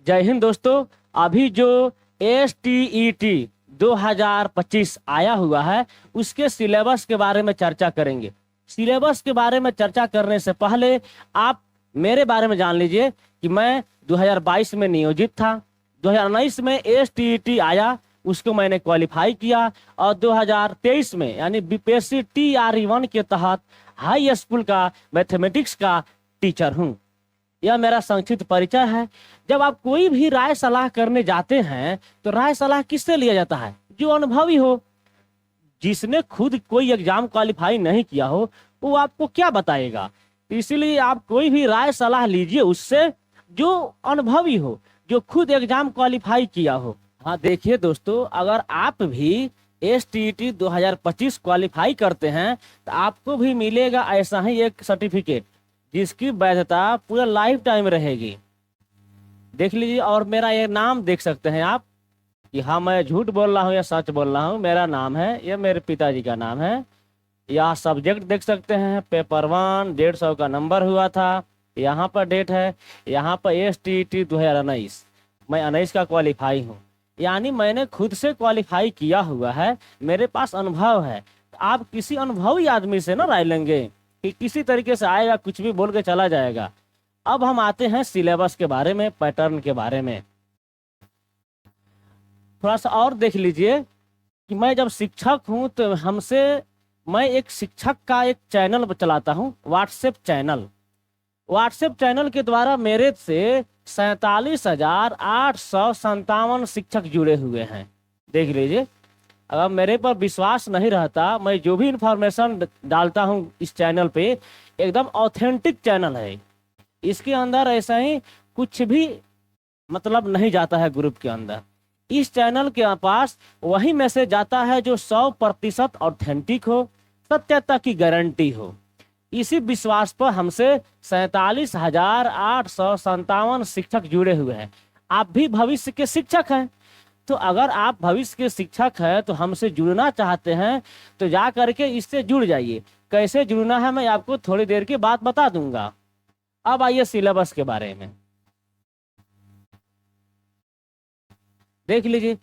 जय हिंद दोस्तों। अभी जो STET 2025 आया हुआ है उसके सिलेबस के बारे में चर्चा करेंगे। सिलेबस के बारे में चर्चा करने से पहले आप मेरे बारे में जान लीजिए कि मैं 2022 में नियोजित था। 2019 में STET आया, उसको मैंने क्वालिफाई किया और 2023 में यानी BPSC TRE1 के तहत हाई स्कूल का मैथमेटिक्स का टीचर हूँ। यह मेरा संक्षिप्त परिचय है। जब आप कोई भी राय सलाह करने जाते हैं तो राय सलाह किससे लिया जाता है? जो अनुभवी हो। जिसने खुद कोई एग्जाम क्वालिफाई नहीं किया हो वो आपको क्या बताएगा? इसलिए आप कोई भी राय सलाह लीजिए उससे जो अनुभवी हो, जो खुद एग्जाम क्वालिफाई किया हो। हाँ देखिए दोस्तों, अगर आप भी STET 2025 क्वालिफाई करते हैं तो आपको भी मिलेगा ऐसा ही एक सर्टिफिकेट जिसकी वैधता पूरा लाइफ टाइम रहेगी। देख लीजिए, और मेरा ये नाम देख सकते हैं आप कि हाँ मैं झूठ बोल रहा हूँ या सच बोल रहा हूँ। मेरा नाम है, ये मेरे पिताजी का नाम है। यहाँ सब्जेक्ट देख सकते हैं, पेपर 1 150 का नंबर हुआ था। यहाँ पर डेट है, यहाँ पर STET 2019, मैं 19 का क्वालिफाई हूँ। यानी मैंने खुद से क्वालिफाई किया हुआ है, मेरे पास अनुभव है। आप किसी अनुभवी आदमी से ना राय लेंगे कि किसी तरीके से आएगा कुछ भी बोल के चला जाएगा। अब हम आते हैं सिलेबस के बारे में, पैटर्न के बारे में। थोड़ा सा और देख लीजिए कि मैं जब शिक्षक हूं तो मैं एक शिक्षक का एक चैनल चलाता हूं, व्हाट्सएप चैनल के द्वारा मेरे से 47,857 शिक्षक जुड़े हुए हैं। देख लीजिए, अगर मेरे पर विश्वास नहीं रहता, मैं जो भी इंफॉर्मेशन डालता हूं इस चैनल पे एकदम ऑथेंटिक चैनल है। इसके अंदर ऐसा ही कुछ भी मतलब नहीं जाता है ग्रुप के अंदर। इस चैनल के पास वही मैसेज जाता है जो 100% ऑथेंटिक हो, सत्यता की गारंटी हो। इसी विश्वास पर हमसे 47,857 शिक्षक जुड़े हुए हैं। आप भी भविष्य के शिक्षक हैं, तो अगर आप भविष्य के शिक्षक हैं तो हमसे जुड़ना चाहते हैं तो जा करके इससे जुड़ जाइए। कैसे जुड़ना है मैं आपको थोड़ी देर के बाद बता दूंगा। अब आइए सिलेबस के बारे में देख लीजिए।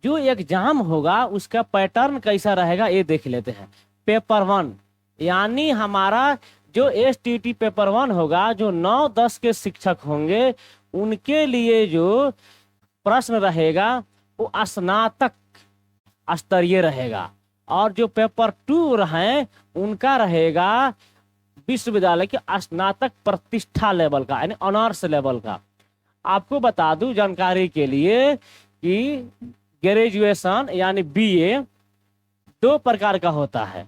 जो एग्जाम होगा उसका पैटर्न कैसा रहेगा ये देख लेते हैं। पेपर 1 यानी हमारा जो STET पेपर 1 होगा, जो 9-10 के शिक्षक होंगे उनके लिए जो प्रश्न रहेगा वो स्नातक स्तरीय रहेगा। और जो पेपर 2 रहे उनका रहेगा विश्वविद्यालय के स्नातक प्रतिष्ठा लेवल का, यानी ऑनर्स लेवल का। आपको बता दूं जानकारी के लिए कि ग्रेजुएशन यानी BA 2 प्रकार का होता है।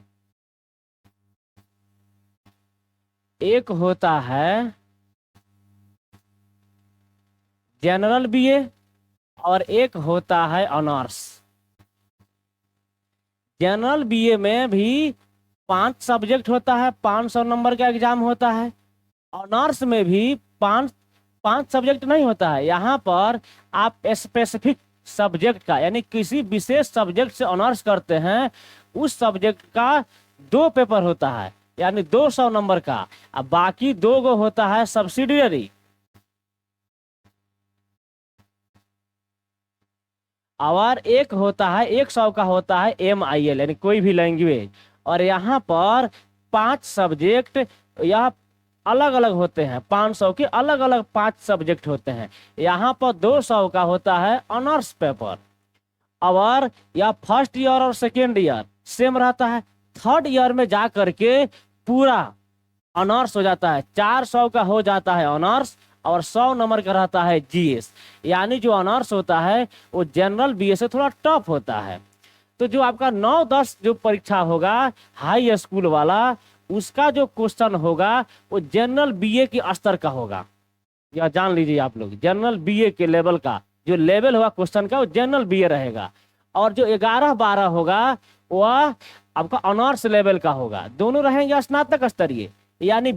एक होता है जनरल BA और एक होता है ऑनर्स। जनरल BA में भी 5 सब्जेक्ट होता है, 500 नंबर का एग्जाम होता है। ऑनर्स में भी 5 सब्जेक्ट नहीं होता है। यहाँ पर आप स्पेसिफिक सब्जेक्ट का यानी किसी विशेष सब्जेक्ट से ऑनर्स करते हैं, उस सब्जेक्ट का 2 पेपर होता है यानी 200 नंबर का। अब बाकी 2 गो होता है सब्सिडियरी, और एक होता है 100 का होता है MIL यानी कोई भी लैंग्वेज। और यहाँ पर 5 सब्जेक्ट यह अलग अलग होते हैं, 500 के अलग अलग 5 सब्जेक्ट होते हैं। यहाँ पर 200 का होता है ऑनर्स पेपर। और यह फर्स्ट ईयर और सेकेंड ईयर सेम रहता है। थर्ड ईयर में जा करके पूरा ऑनर्स हो जाता है, 400 का हो जाता है ऑनर्स और 100 नंबर का रहता है GS। यानी जो ऑनर्स होता है वो जनरल BA से थोड़ा टफ होता है। तो जो आपका 9-10 जो परीक्षा होगा हाई स्कूल वाला, उसका जो क्वेश्चन होगा वो जनरल BA के स्तर का होगा। यह जान लीजिए आप लोग, जनरल BA के लेवल का जो लेवल होगा क्वेश्चन का वो जनरल BA रहेगा। और जो 11-12 होगा वह आपका ऑनर्स लेवल का होगा। दोनों रहेंगे स्नातक स्तरीय यानी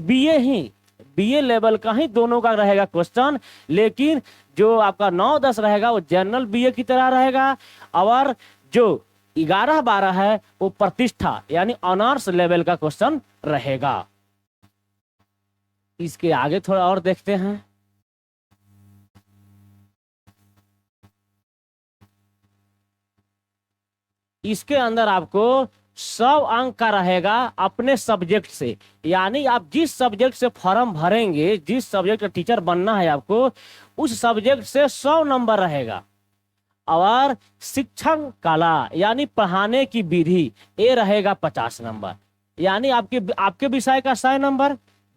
BA लेवल का ही दोनों का रहेगा क्वेश्चन। लेकिन जो आपका 9-10 रहेगा वो जनरल BA की तरह रहेगा, और जो 11-12 है वो प्रतिष्ठा यानी ऑनर्स लेवल का क्वेश्चन रहेगा। इसके आगे थोड़ा और देखते हैं। इसके अंदर आपको 100 अंक का रहेगा अपने सब्जेक्ट से। यानी आप जिस सब्जेक्ट से फॉर्म भरेंगे, जिस सब्जेक्ट का टीचर बनना है आपको, उस सब्जेक्ट से 100 नंबर रहेगा। और शिक्षण कला यानी पढ़ाने की विधि, ये रहेगा 50 नंबर। यानी आपके आपके विषय का 100 नंबर,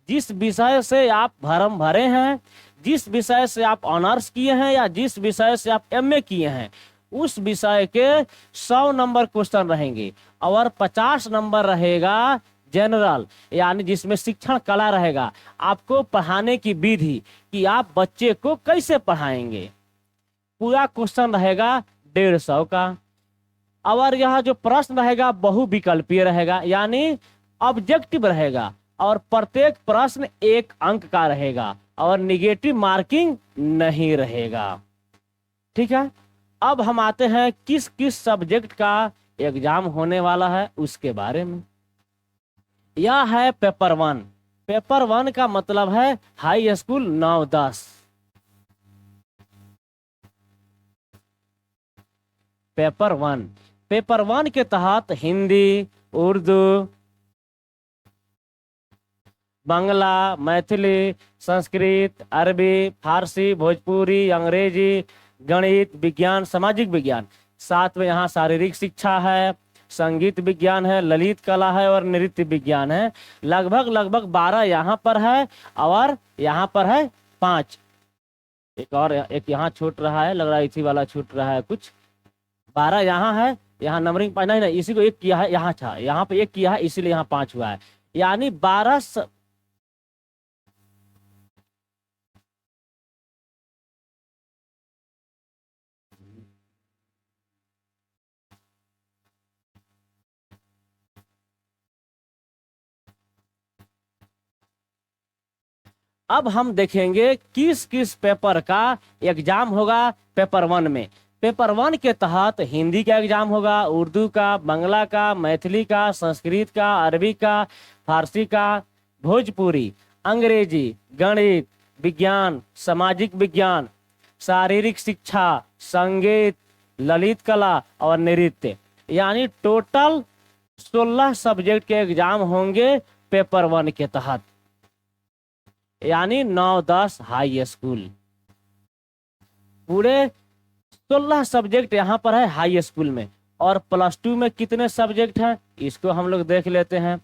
जिस विषय से आप फॉर्म भरे हैं, जिस विषय से आप ऑनर्स किए हैं या जिस विषय से आप एमए किए हैं, उस विषय के 100 नंबर क्वेश्चन रहेंगे। और 50 नंबर रहेगा जनरल, यानी जिसमें शिक्षण कला रहेगा, आपको पढ़ाने की विधि कि आप बच्चे को कैसे पढ़ाएंगे। पूरा क्वेश्चन रहेगा 150 का। और यह जो प्रश्न रहेगा बहुविकल्पीय रहेगा, यानी ऑब्जेक्टिव रहेगा, और प्रत्येक प्रश्न 1 अंक का रहेगा और निगेटिव मार्किंग नहीं रहेगा। ठीक है, अब हम आते हैं किस किस सब्जेक्ट का एग्जाम होने वाला है उसके बारे में। यह है पेपर 1। पेपर 1 का मतलब है हाई स्कूल 9-10। पेपर 1, पेपर 1 के तहत हिंदी, उर्दू, बांग्ला, मैथिली, संस्कृत, अरबी, फारसी, भोजपुरी, अंग्रेजी, गणित, विज्ञान, सामाजिक विज्ञान, साथ में यहाँ शारीरिक शिक्षा है, संगीत विज्ञान है, ललित कला है और नृत्य विज्ञान है। लगभग लगभग 12 यहाँ पर है और यहाँ पर है 5। एक यहाँ छूट रहा है, लग रहा है इसी वाला छूट रहा है कुछ। 12 यहाँ है, यहाँ नंबरिंग नहीं नहीं, इसी को 1 किया है, यहाँ था, यहाँ पे 1 किया है, इसीलिए यहाँ 5 हुआ है। यानी 12 अब हम देखेंगे किस किस पेपर का एग्जाम होगा पेपर 1 में। पेपर 1 के तहत हिंदी का एग्जाम होगा, उर्दू का, बांग्ला का, मैथिली का, संस्कृत का, अरबी का, फारसी का, भोजपुरी, अंग्रेजी, गणित, विज्ञान, सामाजिक विज्ञान, शारीरिक शिक्षा, संगीत, ललित कला और नृत्य। यानी टोटल 16 सब्जेक्ट के एग्जाम होंगे पेपर 1 के तहत, यानी 9-10 हाई स्कूल। पूरे 16 सब्जेक्ट यहाँ पर है हाई स्कूल में। और प्लस 2 में कितने सब्जेक्ट हैं इसको हम लोग देख लेते हैं।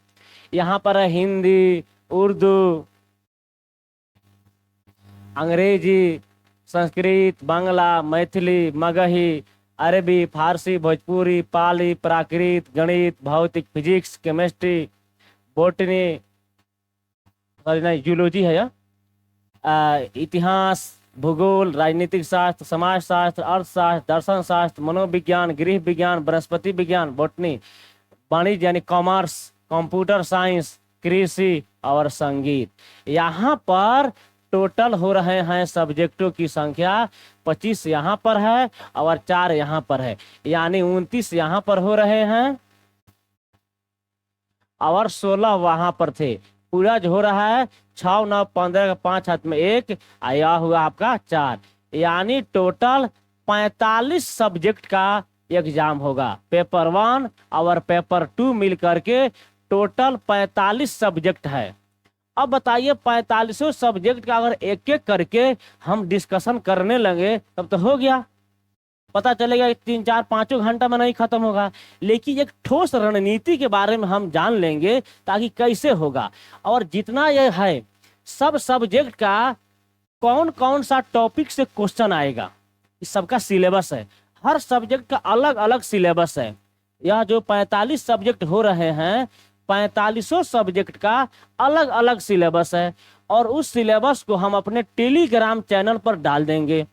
यहाँ पर है हिंदी, उर्दू, अंग्रेजी, संस्कृत, बांग्ला, मैथिली, मगही, अरबी, फारसी, भोजपुरी, पाली, प्राकृत, गणित, भौतिक, फिजिक्स, केमिस्ट्री, बॉटनी, जूलॉजी है या इतिहास, भूगोल, राजनीतिक शास्त्र, समाज शास्त्र, अर्थशास्त्र, दर्शन शास्त्र, मनोविज्ञान, गृह विज्ञान, वनस्पति विज्ञान, बॉटनी, वाणिज्य यानी कॉमर्स, कंप्यूटर साइंस, कृषि और संगीत। यहाँ पर टोटल हो रहे हैं सब्जेक्टों की संख्या 25 यहाँ पर है और 4 यहाँ पर है, यानी 29 यहाँ पर हो रहे हैं और 16 वहां पर थे। पूरा जो हो रहा है 6, 9, 15 5 हाथ में 1 आया हुआ आपका 4, यानी टोटल 45 सब्जेक्ट का एग्जाम होगा पेपर 1 और पेपर 2 मिल करके टोटल 45 सब्जेक्ट है। अब बताइए 45 सब्जेक्ट का अगर एक एक करके हम डिस्कशन करने लगे तब तो हो गया, पता चलेगा 3, 4, 5 घंटा में नहीं खत्म होगा। लेकिन एक ठोस रणनीति के बारे में हम जान लेंगे ताकि कैसे होगा और जितना यह है सब सब्जेक्ट का कौन कौन सा टॉपिक से क्वेश्चन आएगा, इस सबका सिलेबस है। हर सब्जेक्ट का अलग अलग सिलेबस है। यह जो 45 सब्जेक्ट हो रहे हैं 45 सब्जेक्ट का अलग अलग सिलेबस है और उस सिलेबस को हम अपने टेलीग्राम चैनल पर डाल देंगे।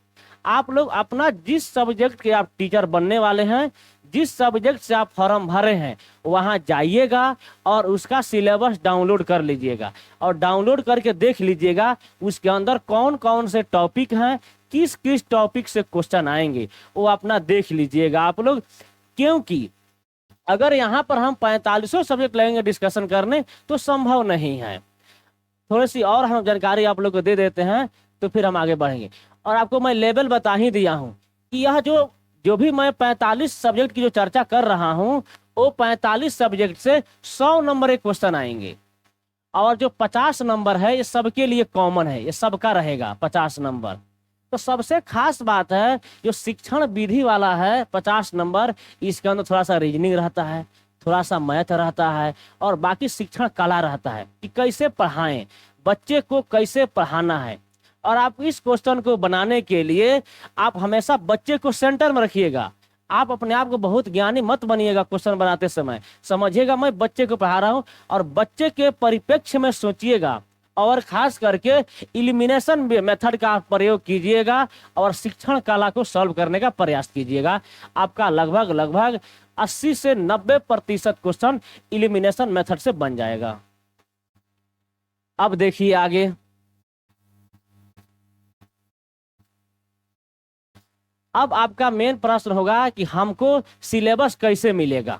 आप लोग अपना जिस सब्जेक्ट के आप टीचर बनने वाले हैं, जिस सब्जेक्ट से आप फॉर्म भरे हैं वहां जाइएगा और उसका सिलेबस डाउनलोड कर लीजिएगा और डाउनलोड करके देख लीजिएगा उसके अंदर कौन कौन से टॉपिक हैं, किस किस टॉपिक से क्वेश्चन आएंगे वो अपना देख लीजिएगा आप लोग। क्योंकि अगर यहाँ पर हम 45 सब्जेक्ट लेंगे डिस्कशन करने तो संभव नहीं है। थोड़ी सी और हम जानकारी आप लोग को दे देते हैं तो फिर हम आगे बढ़ेंगे। और आपको मैं लेवल बता ही दिया हूं कि यह जो जो भी मैं 45 सब्जेक्ट की जो चर्चा कर रहा हूं वो 45 सब्जेक्ट से 100 नंबर के क्वेश्चन आएंगे। और जो 50 नंबर है ये सबके लिए कॉमन है, ये सबका रहेगा 50 नंबर। तो सबसे खास बात है जो शिक्षण विधि वाला है 50 नंबर, इसके अंदर थोड़ा सा रीजनिंग रहता है, थोड़ा सा मैथ रहता है और बाकी शिक्षण कला रहता है कि कैसे पढ़ाएं, बच्चे को कैसे पढ़ाना है। और आप इस क्वेश्चन को बनाने के लिए आप हमेशा बच्चे को सेंटर में रखिएगा। आप अपने आप को बहुत ज्ञानी मत बनिएगा क्वेश्चन बनाते समय, समझिएगा मैं बच्चे को पढ़ा रहा हूं और बच्चे के परिप्रेक्ष्य में सोचिएगा और खास करके इलिमिनेशन मेथड का प्रयोग कीजिएगा और शिक्षण कला को सॉल्व करने का प्रयास कीजिएगा। आपका लगभग 80 से 90% क्वेश्चन इलिमिनेशन मेथड से बन जाएगा। अब देखिए आगे, अब आपका मेन प्रश्न होगा कि हमको सिलेबस कैसे मिलेगा।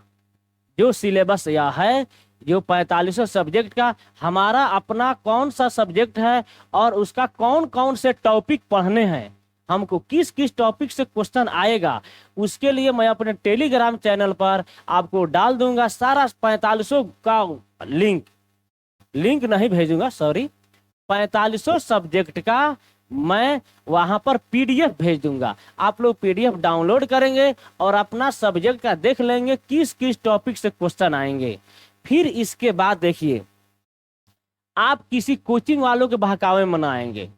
जो सिलेबस यह है, जो 45 सब्जेक्ट का हमारा अपना कौन सा सब्जेक्ट है और उसका कौन कौन से टॉपिक पढ़ने हैं, हमको किस किस टॉपिक से क्वेश्चन आएगा, उसके लिए मैं अपने टेलीग्राम चैनल पर आपको डाल दूंगा सारा 45 का लिंक नहीं भेजूंगा, सॉरी, 45 सब्जेक्ट का मैं वहां पर पीडीएफ भेज दूंगा। आप लोग पीडीएफ डाउनलोड करेंगे और अपना सब्जेक्ट का देख लेंगे किस किस टॉपिक से क्वेश्चन आएंगे। फिर इसके बाद देखिए, आप किसी कोचिंग वालों के बहकावे में ना आएंगे,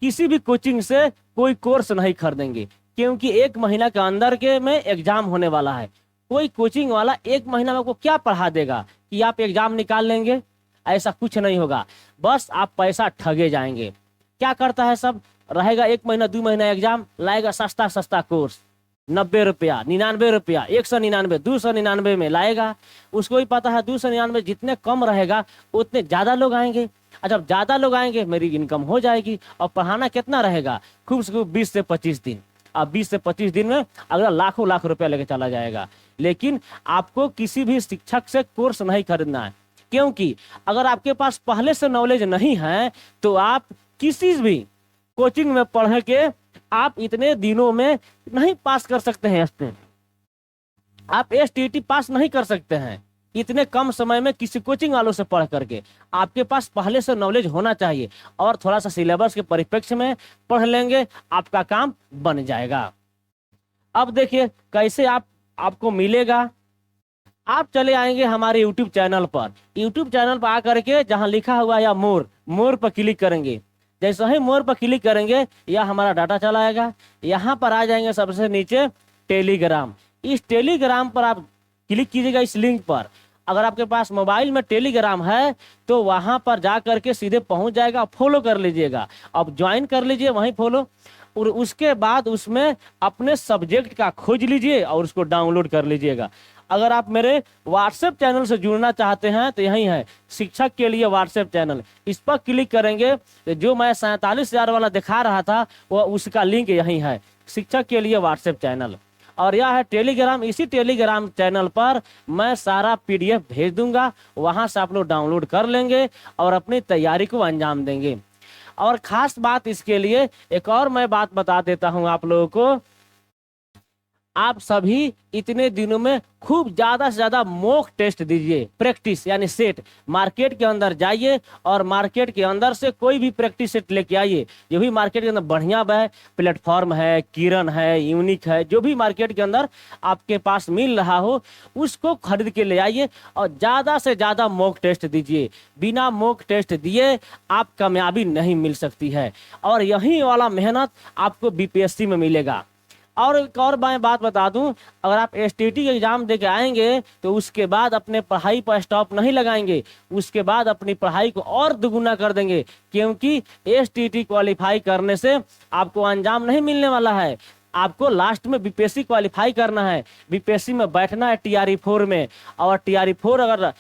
किसी भी कोचिंग से कोई कोर्स नहीं खरीदेंगे, क्योंकि 1 महीना के अंदर के में एग्जाम होने वाला है। कोई कोचिंग वाला 1 महीना में आपको क्या पढ़ा देगा कि आप एग्जाम निकाल लेंगे, ऐसा कुछ नहीं होगा। बस आप पैसा ठगे जाएंगे। क्या करता है सब, रहेगा 1 महीना 2 महीना एग्जाम, लाएगा सस्ता कोर्स 90 रुपया, 99 रुपया, 199, 299 में लाएगा। उसको भी पता है 299 जितने कम रहेगा उतने ज्यादा लोग आएंगे, और जब ज्यादा लोग आएंगे मेरी इनकम हो जाएगी। और पढ़ाना कितना रहेगा, खूब से खूब 20 से 25 दिन। अब 20 से 25 दिन में अगला लाख रुपया लेके चला जाएगा। लेकिन आपको किसी भी शिक्षक से कोर्स नहीं खरीदना है, क्योंकि अगर आपके पास पहले से नॉलेज नहीं है तो आप किसी भी कोचिंग में पढ़ के आप इतने दिनों में नहीं पास कर सकते हैं। आप एसटीईटी पास नहीं कर सकते हैं इतने कम समय में किसी कोचिंग वालों से पढ़ करके। आपके पास पहले से नॉलेज होना चाहिए और थोड़ा सा सिलेबस के परिप्रेक्ष्य में पढ़ लेंगे, आपका काम बन जाएगा। अब देखिए कैसे आपको मिलेगा। आप चले आएंगे हमारे यूट्यूब चैनल पर। यूट्यूब चैनल पर आकर के जहां लिखा हुआ है मोर पर क्लिक करेंगे। जैसे ही मोर पर क्लिक करेंगे यह हमारा डाटा चला आएगा। यहाँ पर आ जाएंगे सबसे नीचे टेलीग्राम। इस टेलीग्राम पर आप क्लिक कीजिएगा इस लिंक पर। अगर आपके पास मोबाइल में टेलीग्राम है तो वहां पर जा करके सीधे पहुंच जाएगा, फॉलो कर लीजिएगा। अब ज्वाइन कर लीजिए वहीं फॉलो, और उसके बाद उसमें अपने सब्जेक्ट का खोज लीजिए और उसको डाउनलोड कर लीजिएगा। अगर आप मेरे व्हाट्सएप चैनल से जुड़ना चाहते हैं तो यही है शिक्षक के लिए व्हाट्सएप चैनल। इस पर क्लिक करेंगे तो जो मैं 47,000 वाला दिखा रहा था वह उसका लिंक यही है, शिक्षक के लिए व्हाट्सएप चैनल। और यह है टेलीग्राम। इसी टेलीग्राम चैनल पर मैं सारा पीडीएफ भेज दूंगा, वहां से आप लोग डाउनलोड कर लेंगे और अपनी तैयारी को अंजाम देंगे। और खास बात इसके लिए एक और मैं बात बता देता हूं आप लोगों को, आप सभी इतने दिनों में खूब ज्यादा से ज्यादा मॉक टेस्ट दीजिए, प्रैक्टिस यानी सेट। मार्केट के अंदर जाइए और मार्केट के अंदर से कोई भी प्रैक्टिस सेट लेके आइए। जो भी मार्केट के अंदर बढ़िया है, प्लेटफॉर्म है, किरण है, यूनिक है, जो भी मार्केट के अंदर आपके पास मिल रहा हो उसको खरीद के ले आइए और ज्यादा से ज्यादा मॉक टेस्ट दीजिए। बिना मॉक टेस्ट दिए आप कामयाबी नहीं मिल सकती है, और यही वाला मेहनत आपको बीपीएससी में मिलेगा। और एक और मैं बात बता दूं, अगर आप एसटीईटी के एग्जाम देके आएंगे तो उसके बाद अपने पढ़ाई पर स्टॉप नहीं लगाएंगे, उसके बाद अपनी पढ़ाई को और दुगुना कर देंगे, क्योंकि एसटीईटी क्वालिफाई करने से आपको अंजाम नहीं मिलने वाला है। आपको लास्ट में बीपीएससी क्वालिफाई करना है, बीपीएससी में बैठना है टीआरई 4 में। और टीआरई 4 अगर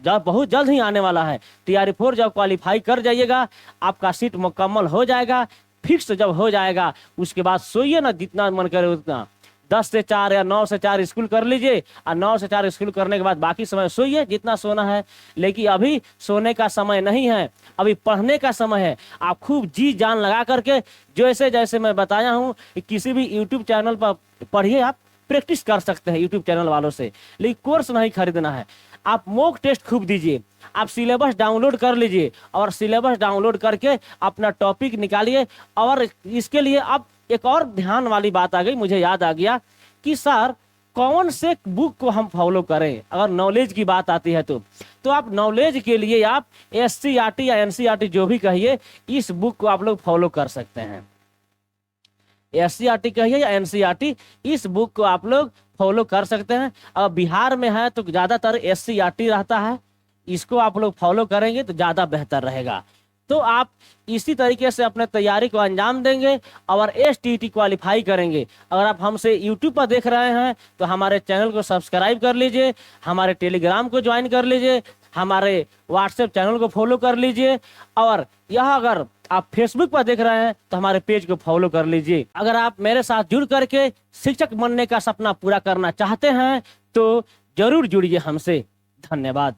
जब बहुत जल्द ही आने वाला है, टीआरई 4 जब क्वालिफाई कर जाइएगा आपका सीट मुकम्मल हो जाएगा, फिक्स जब हो जाएगा उसके बाद सोइए ना जितना मन करे उतना। 10 से 4 या 9 से 4 स्कूल कर लीजिए, और 9 से 4 स्कूल करने के बाद बाकी समय सोइए जितना सोना है। लेकिन अभी सोने का समय नहीं है, अभी पढ़ने का समय है। आप खूब जी जान लगा करके जैसे जैसे मैं बताया हूँ, किसी भी यूट्यूब चैनल पर पढ़िए, आप प्रैक्टिस कर सकते हैं यूट्यूब चैनल वालों से, लेकिन कोर्स नहीं खरीदना है। आप मॉक टेस्ट खूब दीजिए, आप सिलेबस डाउनलोड कर लीजिए, और सिलेबस डाउनलोड करके अपना टॉपिक निकालिए। और इसके लिए अब एक और ध्यान वाली बात आ गई, मुझे याद आ गया कि सर कौन से बुक को हम फॉलो करें अगर नॉलेज की बात आती है तो आप नॉलेज के लिए आप एससीईआरटी या एनसीईआरटी जो भी कहिए, इस बुक को आप लोग फॉलो कर सकते हैं। एससीईआरटी कहिए या एनसीईआरटी, इस बुक को आप लोग फॉलो कर सकते हैं। अब बिहार में है तो ज़्यादातर एससीईआरटी रहता है, इसको आप लोग फॉलो करेंगे तो ज़्यादा बेहतर रहेगा। तो आप इसी तरीके से अपने तैयारी को अंजाम देंगे और एसटीईटी क्वालिफाई करेंगे। अगर आप हमसे यूट्यूब पर देख रहे हैं तो हमारे चैनल को सब्सक्राइब कर लीजिए, हमारे टेलीग्राम को ज्वाइन कर लीजिए, हमारे व्हाट्सएप चैनल को फॉलो कर लीजिए, और यह अगर आप फेसबुक पर देख रहे हैं तो हमारे पेज को फॉलो कर लीजिए। अगर आप मेरे साथ जुड़ करके शिक्षक बनने का सपना पूरा करना चाहते हैं तो जरूर जुड़िए हमसे। धन्यवाद।